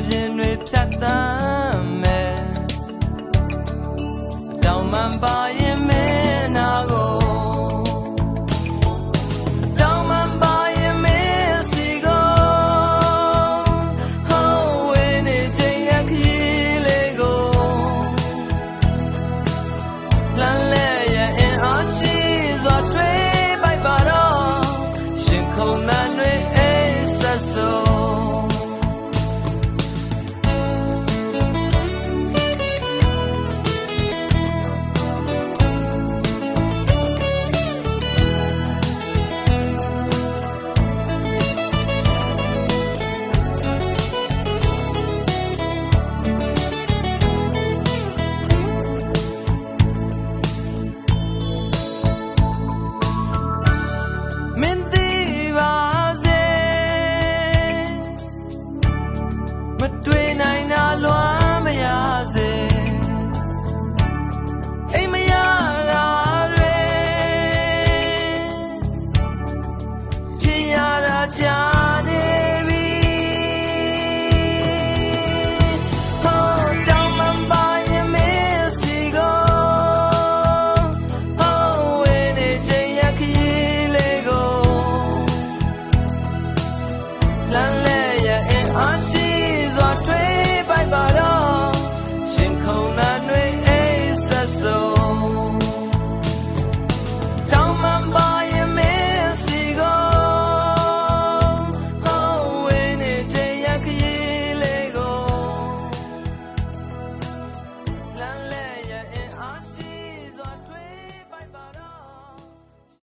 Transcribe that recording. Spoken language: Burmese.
ပြင်တွေဖြတ်တမ်းမယ်တောင်မှန်ပါရင်မင်းနာကိုတောင်မှန်ပါရင်မင်းစီကိုဟောဝေးနေချိန်ရခရီးလေးကိုလမ်းလဲရဲ့အင်အားရှိစွာတွေ့ပိုက်ပါတော့ရှင်ခုန်တဲ့တွေအိတ်ဆက်ဆိုမတွေ့